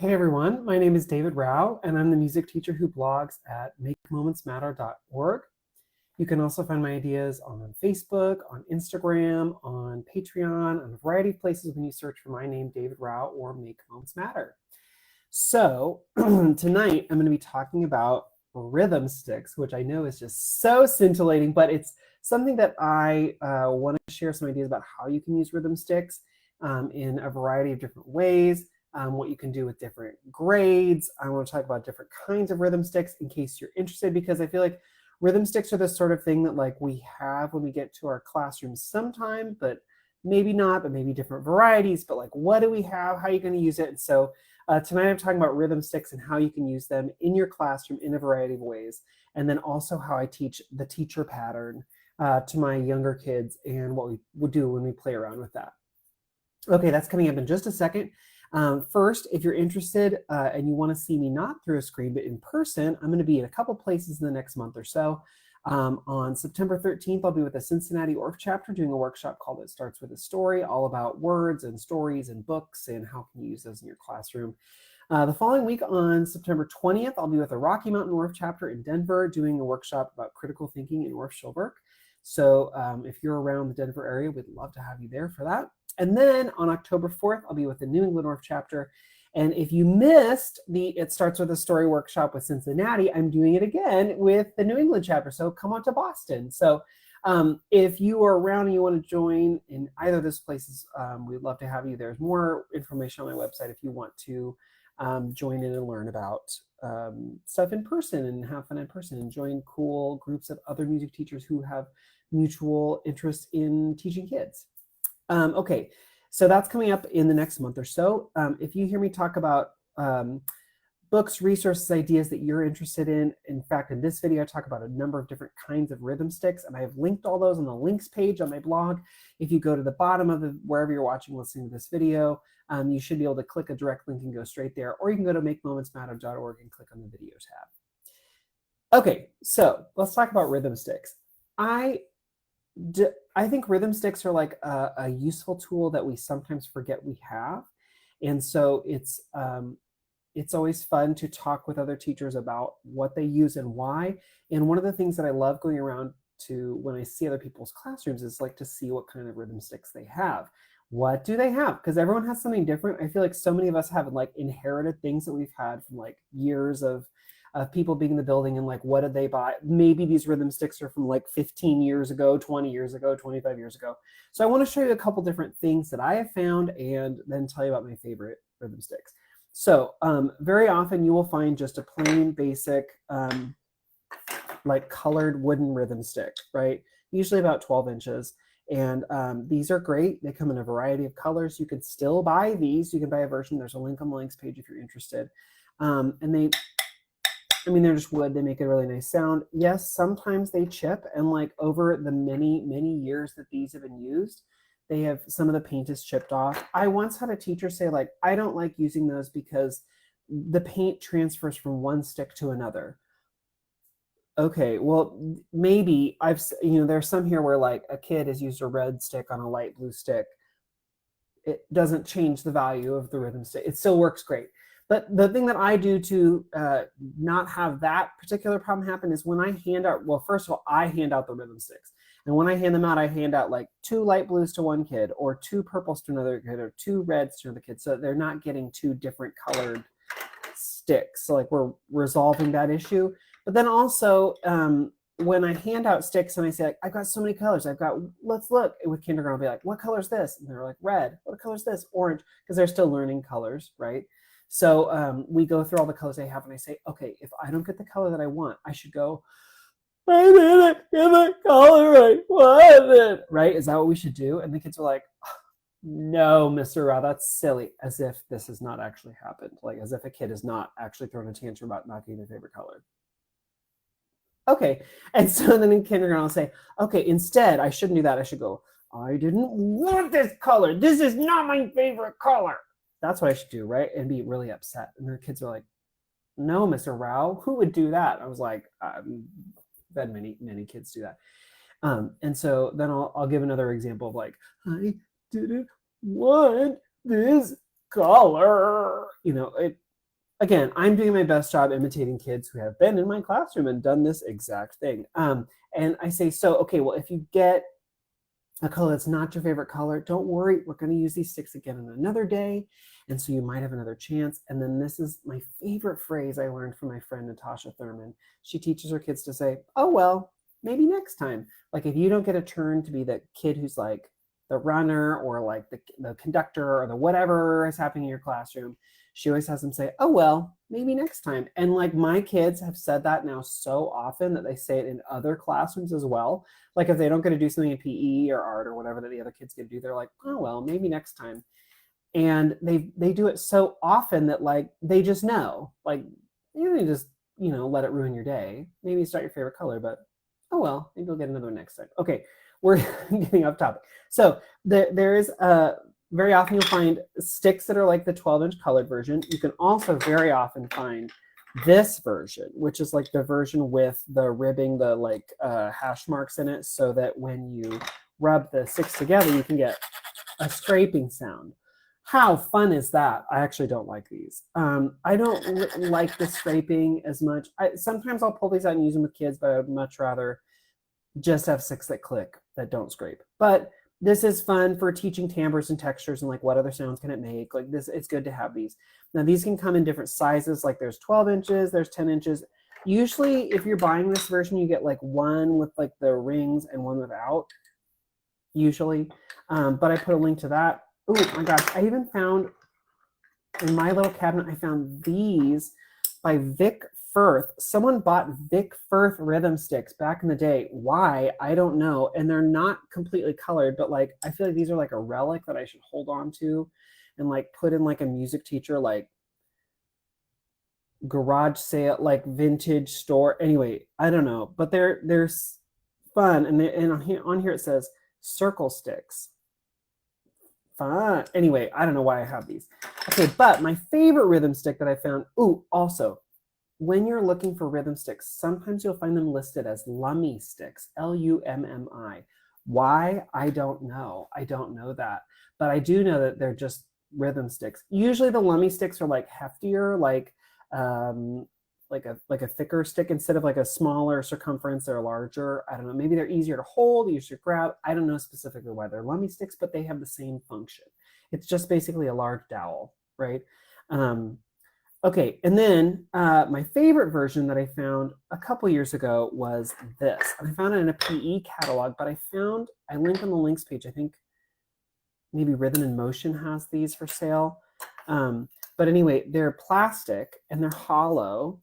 Hey everyone, my name is David Rao, and I'm the music teacher who blogs at makemomentsmatter.org. You can also find my ideas on Facebook, on Instagram, on Patreon, on a variety of places when you search for my name, David Rao, or Make Moments Matter. So tonight I'm going to be talking about rhythm sticks, which I know is just so scintillating, but it's something that I want to share some ideas about how you can use rhythm sticks in a variety of different ways. What you can do with different grades. I want to talk about different kinds of rhythm sticks in case you're interested, because I feel like rhythm sticks are the sort of thing that like we have when we get to our classrooms sometime, but maybe not, but maybe different varieties. But like, what do we have? How are you going to use it? And so tonight I'm talking about rhythm sticks and how you can use them in your classroom in a variety of ways. And then also how I teach the teacher pattern to my younger kids and what we would do when we play around with that. Okay, that's coming up in just a second. First, if you're interested and you want to see me not through a screen, but in person, I'm going to be in a couple places in the next month or so. On September 13th, I'll be with the Cincinnati Orff chapter doing a workshop called It Starts With a Story, all about words and stories and books and how can you use those in your classroom. The following week on September 20th, I'll be with the Rocky Mountain Orff chapter in Denver doing a workshop about critical thinking in Orff Schulberg. So if you're around the Denver area, we'd love to have you there for that. And then on October 4th, I'll be with the New England Orff chapter. And if you missed the It Starts With a Story workshop with Cincinnati, I'm doing it again with the New England chapter. So come on to Boston. So if you are around and you want to join in either of those places, we'd love to have you. There's more information on my website if you want to join in and learn about stuff in person and have fun in person and join cool groups of other music teachers who have mutual interest in teaching kids. Okay, so that's coming up in the next month or so. If you hear me talk about books, resources, ideas that you're interested in fact, in this video, I talk about a number of different kinds of rhythm sticks, and I have linked all those on the links page on my blog. If you go to the bottom of wherever you're watching, listening to this video, you should be able to click a direct link and go straight there, or you can go to makemomentsmatter.org and click on the video tab. Okay, so let's talk about rhythm sticks. I think rhythm sticks are like a useful tool that we sometimes forget we have. And so it's always fun to talk with other teachers about what they use and why. And one of the things that I love going around to when I see other people's classrooms is like to see what kind of rhythm sticks they have. What do they have? Because everyone has something different. I feel like so many of us have like inherited things that we've had from like years of people being in the building, and like, what did they buy? Maybe these rhythm sticks are from like 15 years ago, 20 years ago, 25 years ago. So I want to show you a couple different things that I have found and then tell you about my favorite rhythm sticks. So very often you will find just a plain basic like colored wooden rhythm stick, right? Usually about 12 inches. And these are great. They come in a variety of colors. You can still buy these. You can buy a version. There's a link on the links page if you're interested. And they're just wood. They make a really nice sound. Yes, sometimes they chip, and like over the many, many years that these have been used, they have, some of the paint is chipped off. I once had a teacher say like, I don't like using those because the paint transfers from one stick to another. Okay, well, maybe there's some here where like a kid has used a red stick on a light blue stick. It doesn't change the value of the rhythm stick. It still works great. But the thing that I do to not have that particular problem happen is when I hand out, well, first of all, I hand out the rhythm sticks. And when I hand them out, I hand out like 2 light blues to one kid, or 2 purples to another kid, or 2 reds to another kid. So they're not getting 2 different colored sticks. So like we're resolving that issue. But then also when I hand out sticks and I say, like, I've got so many colors. Let's look. With kindergarten, I'll be like, what color is this? And they're like, red. What color is this? Orange. Because they're still learning colors, right? So we go through all the colors they have, and I say, okay, if I don't get the color that I want, I should go, I didn't get the color I wanted, right? Is that what we should do? And the kids are like, no, Mr. Rao, that's silly, as if this has not actually happened, like as if a kid has not actually thrown a tantrum about not getting their favorite color. Okay, and so then in kindergarten, I'll say, okay, instead, I shouldn't do that. I should go, I didn't want this color. This is not my favorite color. That's what I should do, right? And be really upset. And the kids are like, no, Mr. Rao, who would do that? I was like, I've had many, many kids do that. And so then I'll give another example of like, I didn't want this color. again, I'm doing my best job imitating kids who have been in my classroom and done this exact thing. And I say, so, okay, well, if you get a color that's not your favorite color, don't worry, we're going to use these sticks again on another day. And so you might have another chance. And then this is my favorite phrase I learned from my friend Natasha Thurman. She teaches her kids to say, oh, well, maybe next time. Like if you don't get a turn to be the kid who's like the runner or like the conductor or the whatever is happening in your classroom, she always has them say, oh, well, maybe next time. And like my kids have said that now so often that they say it in other classrooms as well. Like if they don't get to do something in PE or art or whatever that the other kids get to do, they're like, oh, well, maybe next time. And they do it so often that like they just know, like you can just, let it ruin your day. Maybe it's not your favorite color, but oh well, maybe you'll get another one next time. Okay, we're getting off topic. So there is very often you'll find sticks that are like the 12-inch colored version. You can also very often find this version, which is like the version with the ribbing, the like hash marks in it, so that when you rub the sticks together, you can get a scraping sound. How fun is that? I actually don't like these. I don't like the scraping as much. Sometimes I'll pull these out and use them with kids, but I would much rather just have sticks that click, that don't scrape. But this is fun for teaching timbres and textures and like what other sounds can it make. Like this, it's good to have these. Now these can come in different sizes, like there's 12 inches, there's 10 inches. Usually if you're buying this version, you get like one with like the rings and one without, usually. But I put a link to that. Oh my gosh, I even found in my little cabinet, I found these by Vic Firth. Someone bought Vic Firth rhythm sticks back in the day. Why? I don't know. And they're not completely colored, but like I feel like these are like a relic that I should hold on to and like put in like a music teacher, like garage sale, like vintage store. Anyway, I don't know, but they're fun. And on here it says circle sticks. Fun. Anyway, I don't know why I have these. Okay, but my favorite rhythm stick that I found, also, when you're looking for rhythm sticks, sometimes you'll find them listed as Lummi sticks, Lummi. Why? I don't know. I don't know that. But I do know that they're just rhythm sticks. Usually the Lummi sticks are like heftier, like a thicker stick instead of like a smaller circumference. They're larger. I don't know. Maybe they're easier to hold, easier to grab. I don't know specifically why they're Lummi sticks, but they have the same function. It's just basically a large dowel, right? Okay, and then my favorite version that I found a couple years ago was this. And I found it in a PE catalog, but I link on the links page. I think maybe Rhythm in Motion has these for sale. But anyway, they're plastic and they're hollow.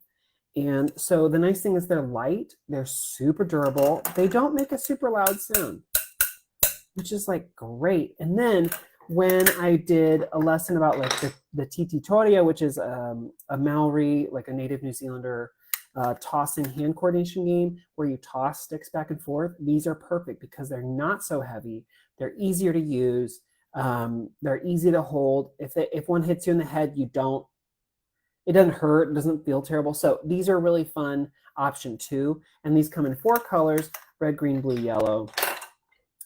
And so the nice thing is they're light, they're super durable. They don't make a super loud sound, which is like great. And then when I did a lesson about like the Titi Toria, which is a Maori, like a native New Zealander tossing hand coordination game where you toss sticks back and forth, these are perfect because they're not so heavy. They're easier to use. They're easy to hold. If one hits you in the head, it doesn't hurt, it doesn't feel terrible. So these are a really fun option too. And these come in 4 colors, red, green, blue, yellow,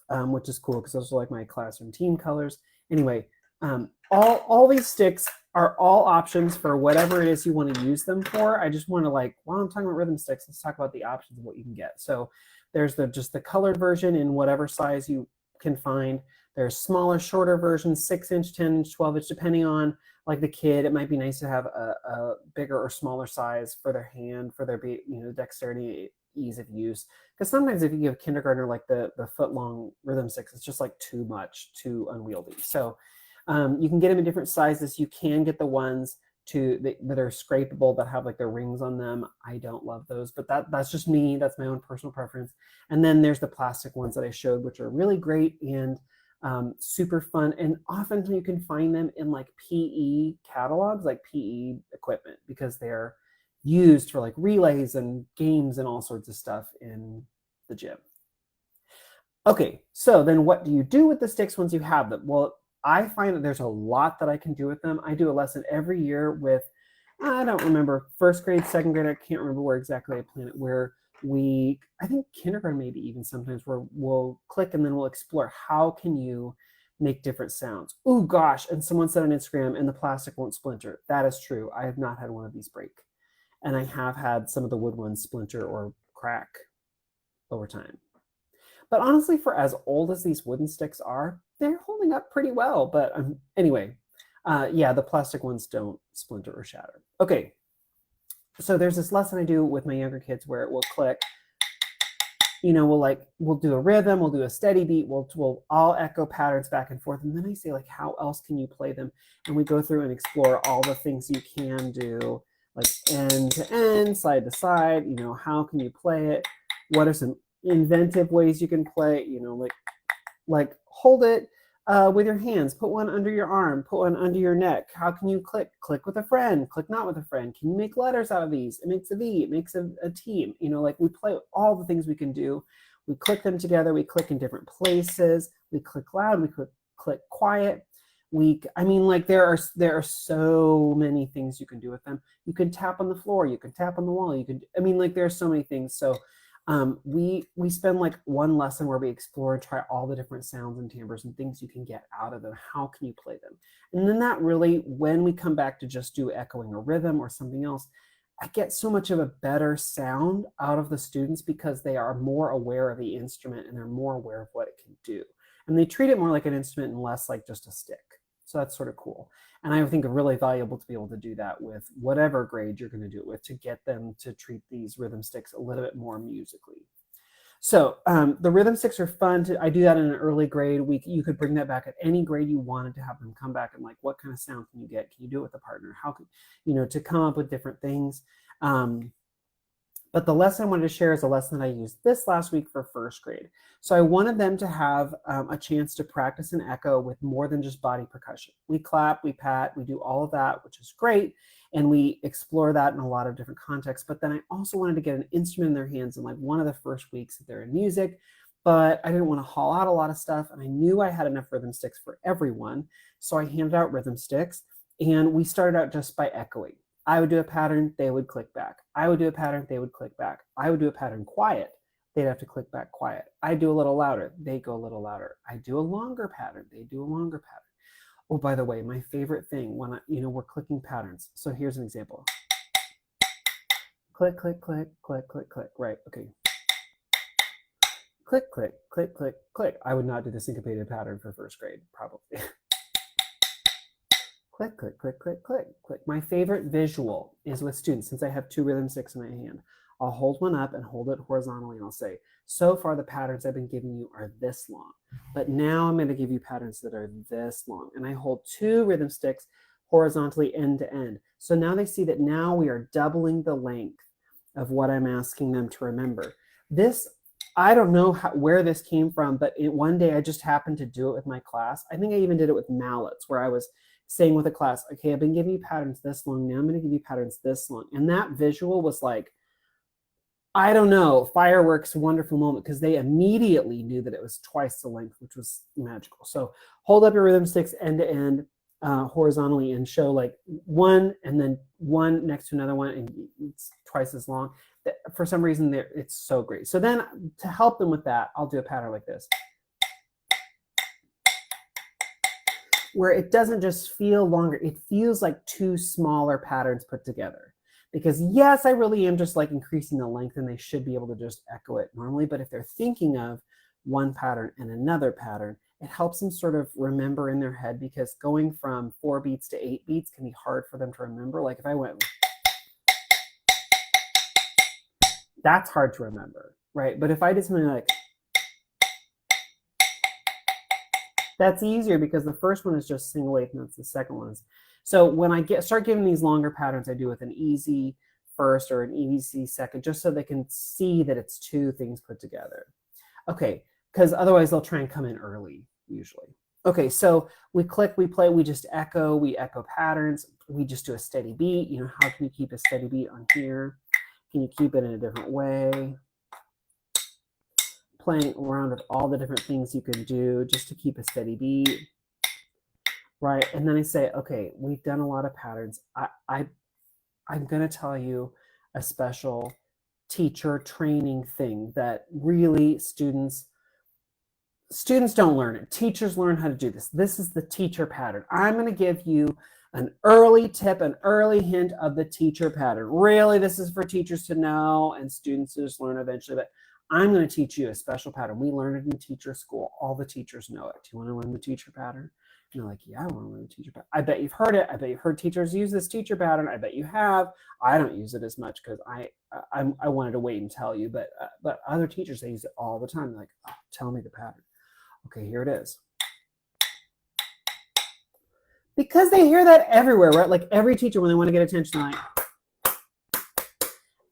which is cool because those are like my classroom team colors. Anyway, all these sticks are all options for whatever it is you want to use them for. I just want to while I'm talking about rhythm sticks, let's talk about the options of what you can get. So there's just the colored version in whatever size you can find. There's smaller, shorter versions, 6-inch, 10-inch, 12-inch, depending on like the kid. It might be nice to have a bigger or smaller size for their hand, for their dexterity, ease of use. Because sometimes if you give a kindergartner like the foot-long rhythm sticks, it's just like too much, too unwieldy. So you can get them in different sizes. You can get the ones that are scrapable, that have like the rings on them. I don't love those, but that's just me. That's my own personal preference. And then there's the plastic ones that I showed, which are really great and super fun. And often you can find them in like PE catalogs, like PE equipment, because they're used for like relays and games and all sorts of stuff in the gym. Okay, so then what do you do with the sticks once you have them? Well, I find that there's a lot that I can do with them. I do a lesson every year with, I don't remember, 1st grade, 2nd grade, I can't remember where exactly I plan it, where I think kindergarten maybe even sometimes, where we'll click and then we'll explore how can you make different sounds. Oh gosh, and someone said on Instagram, and the plastic won't splinter. That is true. I have not had one of these break. And I have had some of the wood ones splinter or crack over time. But honestly, for as old as these wooden sticks are, they're holding up pretty well. But anyway, yeah, the plastic ones don't splinter or shatter. Okay, so there's this lesson I do with my younger kids where it will click. We'll do a rhythm, we'll do a steady beat, we'll all echo patterns back and forth. And then I say, like, how else can you play them? And we go through and explore all the things you can do, like end to end, side to side. How can you play it? What are some inventive ways you can play? Like hold it with your hands, put one under your arm, put one under your neck. How can you click with a friend, click not with a friend? Can you make letters out of these? It makes a V, it makes a T. Like we play all the things we can do. We click them together, we click in different places, we click loud, we click quiet. There are so many things you can do with them. You can tap on the floor, you can tap on the wall, there are so many things. So we spend like one lesson where we explore and try all the different sounds and timbres and things you can get out of them. How can you play them? And then that really, when we come back to just do echoing a rhythm or something else, I get so much of a better sound out of the students because they are more aware of the instrument and they're more aware of what it can do. And they treat it more like an instrument and less like just a stick. So that's sort of cool. And I think it's really valuable to be able to do that with whatever grade you're going to do it with, to get them to treat these rhythm sticks a little bit more musically. So the rhythm sticks are fun. I do that in an early grade. You could bring that back at any grade you wanted to have them come back and like, what kind of sound can you get? Can you do it with a partner? How could, to come up with different things. But the lesson I wanted to share is a lesson that I used this last week for first grade. So I wanted them to have a chance to practice an echo with more than just body percussion. We clap, we pat, we do all of that, which is great. And we explore that in a lot of different contexts. But then I also wanted to get an instrument in their hands in like one of the first weeks that they're in music. But I didn't want to haul out a lot of stuff. And I knew I had enough rhythm sticks for everyone. So I handed out rhythm sticks. And we started out just by echoing. I would do a pattern, they would click back. I would do a pattern, they would click back. I would do a pattern quiet, they'd have to click back quiet. I do a little louder, they go a little louder. I do a longer pattern, they do a longer pattern. Oh, by the way, my favorite thing when we're clicking patterns. So here's an example. Click, click, click, click, click, click. Right, okay. Click, click, click, click, click. I would not do the syncopated pattern for first grade, probably. Click, click, click, click, click, click. My favorite visual is with students, since I have two rhythm sticks in my hand. I'll hold one up and hold it horizontally, and I'll say, so far the patterns I've been giving you are this long, but now I'm going to give you patterns that are this long. And I hold two rhythm sticks horizontally end to end. So now they see that now we are doubling the length of what I'm asking them to remember. This, I don't know where this came from, but one day I just happened to do it with my class. I think I even did it with mallets, where I was saying with a class, okay, I've been giving you patterns this long, now I'm going to give you patterns this long. And that visual was like, I don't know, fireworks, wonderful moment, because they immediately knew that it was twice the length, which was magical. So hold up your rhythm sticks end to end horizontally and show like one and then one next to another one, and it's twice as long. For some reason, it's so great. So then to help them with that, I'll do a pattern like this, where it doesn't just feel longer, it feels like two smaller patterns put together. Because yes, I really am just like increasing the length and they should be able to just echo it normally. But if they're thinking of one pattern and another pattern, it helps them sort of remember in their head, because going from 4 beats to 8 beats can be hard for them to remember. Like if I went, that's hard to remember, right? But if I did something like, that's easier because the first one is just single eighth notes, the second one is. So when I start giving these longer patterns, I do with an easy first or an easy second, just so they can see that it's two things put together. Okay, because otherwise they'll try and come in early, usually. Okay, so we click, we play, we just echo, we echo patterns, we just do a steady beat. How can you keep a steady beat on here? Can you keep it in a different way? Playing around with all the different things you can do just to keep a steady beat. Right, and then I say, okay, we've done a lot of patterns. I'm going to tell you a special teacher training thing that really students students don't learn it. Teachers learn how to do this. This is the teacher pattern. I'm going to give you an early tip, an early hint of the teacher pattern. Really, this is for teachers to know and students to just learn eventually, but I'm going to teach you a special pattern. We learn it in teacher school. All the teachers know it. Do you want to learn the teacher pattern? And you're like, yeah, I want to learn the teacher pattern. I bet you've heard it. I bet you've heard teachers use this teacher pattern. I bet you have. I don't use it as much because I wanted to wait and tell you, but other teachers, they use it all the time. They're like, oh, tell me the pattern. Okay, here it is. Because they hear that everywhere, right? Like every teacher, when they want to get attention, like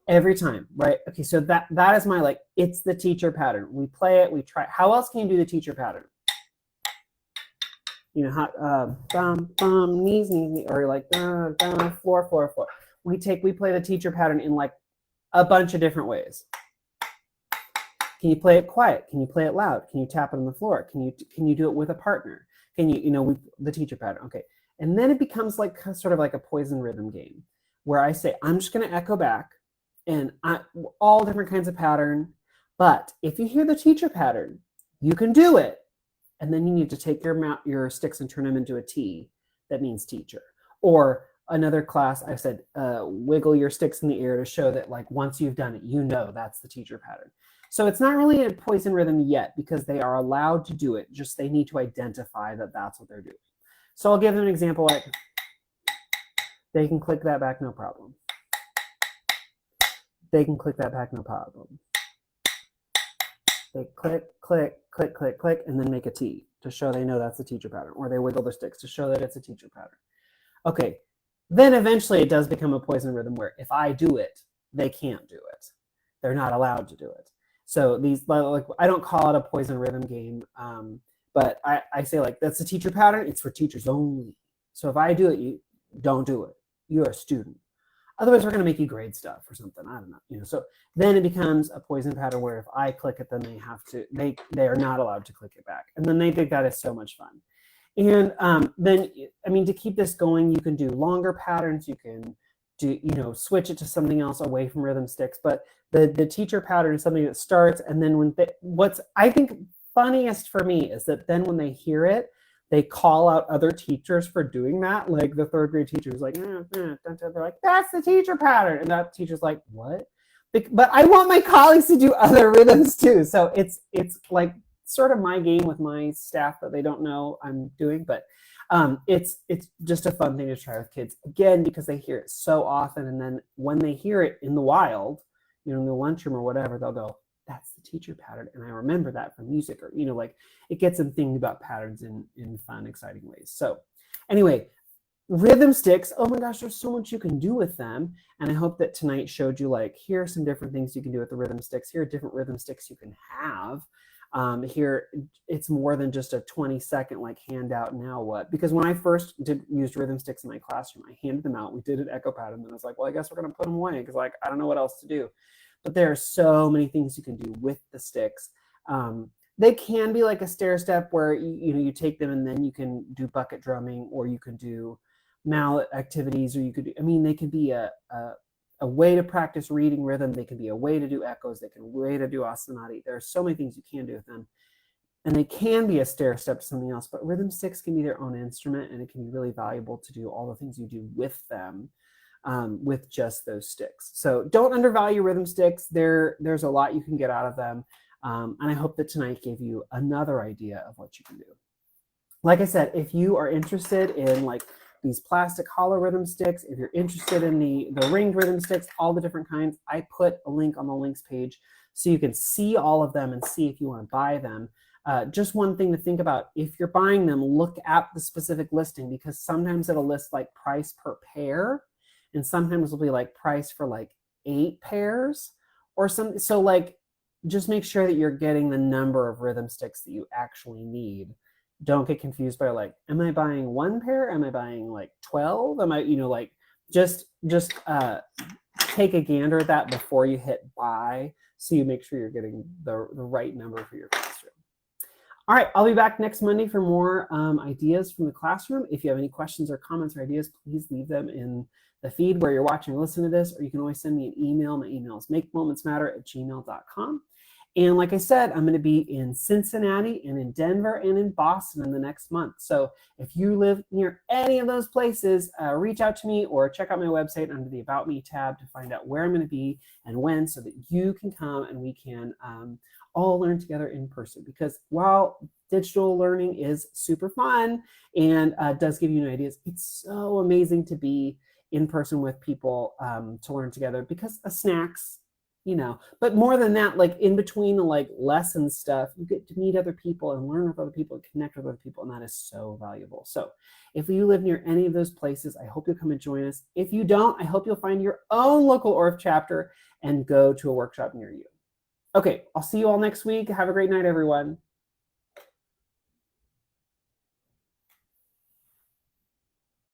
every time, right? Okay, so that is my, like, it's the teacher pattern. We play it, we try. How else can you do the teacher pattern? You know, how, bum, bum, knees, or like, floor, floor, floor. We play the teacher pattern in like a bunch of different ways. Can you play it quiet? Can you play it loud? Can you tap it on the floor? Can you do it with a partner? Can you, the teacher pattern, okay. And then it becomes like sort of like a poison rhythm game where I say, I'm just gonna echo back and all different kinds of pattern, but if you hear the teacher pattern, you can do it. And then you need to take your sticks and turn them into a T that means teacher. Or another class, I said, wiggle your sticks in the air to show that like once you've done it, you know that's the teacher pattern. So it's not really a poison rhythm yet because they are allowed to do it, just they need to identify that that's what they're doing. So I'll give them an example, like they can click that back, no problem. They can click that back, no problem. They click, click, click, click, click, and then make a T to show they know that's a teacher pattern, or they wiggle their sticks to show that it's a teacher pattern. Okay, then eventually it does become a poison rhythm where if I do it, they can't do it. They're not allowed to do it. So these, like, I don't call it a poison rhythm game, but I say like, that's a teacher pattern, it's for teachers only. So if I do it, you don't do it. You're a student. Otherwise, we're going to make you grade stuff or something. I don't know. So then it becomes a poison pattern where if I click it, then they have to, they are not allowed to click it back. And then they think that is so much fun. And then, I mean, to keep this going, you can do longer patterns. You can do, switch it to something else away from rhythm sticks. But the teacher pattern is something that starts. And then what's I think funniest for me is that then when they hear it, they call out other teachers for doing that. Like the third grade teacher is like, they're like, that's the teacher pattern. And that teacher's like, what? But I want my colleagues to do other rhythms too. So it's like sort of my game with my staff that they don't know I'm doing. But it's just a fun thing to try with kids. Again, because they hear it so often. And then when they hear it in the wild, in the lunchroom or whatever, they'll go, that's the teacher pattern. And I remember that from music, or, like it gets them thinking about patterns in fun, exciting ways. So anyway, rhythm sticks, oh my gosh, there's so much you can do with them. And I hope that tonight showed you like, here are some different things you can do with the rhythm sticks. Here are different rhythm sticks you can have. Here, it's more than just a 20-second like handout, now what? Because when I first used rhythm sticks in my classroom, I handed them out. We did an echo pattern. And I was like, well, I guess we're going to put them away because like, I don't know what else to do. But there are so many things you can do with the sticks. They can be like a stair step where you take them and then you can do bucket drumming, or you can do mallet activities, or you could they can be a way to practice reading rhythm. They can be a way to do echoes. They can be a way to do ostinati. There are so many things you can do with them. And they can be a stair step to something else, but rhythm sticks can be their own instrument, and it can be really valuable to do all the things you do with them. With just those sticks. So don't undervalue rhythm sticks. There's a lot you can get out of them. And I hope that tonight gave you another idea of what you can do. Like I said, if you are interested in like these plastic hollow rhythm sticks, if you're interested in the ringed rhythm sticks, all the different kinds, I put a link on the links page so you can see all of them and see if you want to buy them. Just one thing to think about, if you're buying them, look at the specific listing, because sometimes it'll list like price per pair. And sometimes it'll be like price for like 8 pairs or something. So like, just make sure that you're getting the number of rhythm sticks that you actually need. Don't get confused by like, am I buying 1 pair? Am I buying like 12? Am I, like just take a gander at that before you hit buy, so you make sure you're getting the right number for your classroom. All right, I'll be back next Monday for more ideas from the classroom. If you have any questions or comments or ideas, please leave them in the feed where you're watching or listening to this, or you can always send me an email. My email is makemomentsmatter@gmail.com. And like I said, I'm going to be in Cincinnati and in Denver and in Boston in the next month. So if you live near any of those places, reach out to me or check out my website under the About Me tab to find out where I'm going to be and when, so that you can come and we can all learn together in person. Because while digital learning is super fun and does give you new ideas, it's so amazing to be in person with people to learn together, because of snacks, but more than that, like in between the like lesson stuff, you get to meet other people and learn with other people and connect with other people, and that is so valuable. So if you live near any of those places, I hope you'll come and join us. If you don't, I hope you'll find your own local ORF chapter and go to a workshop near you. Okay, I'll see you all next week. Have a great night, everyone.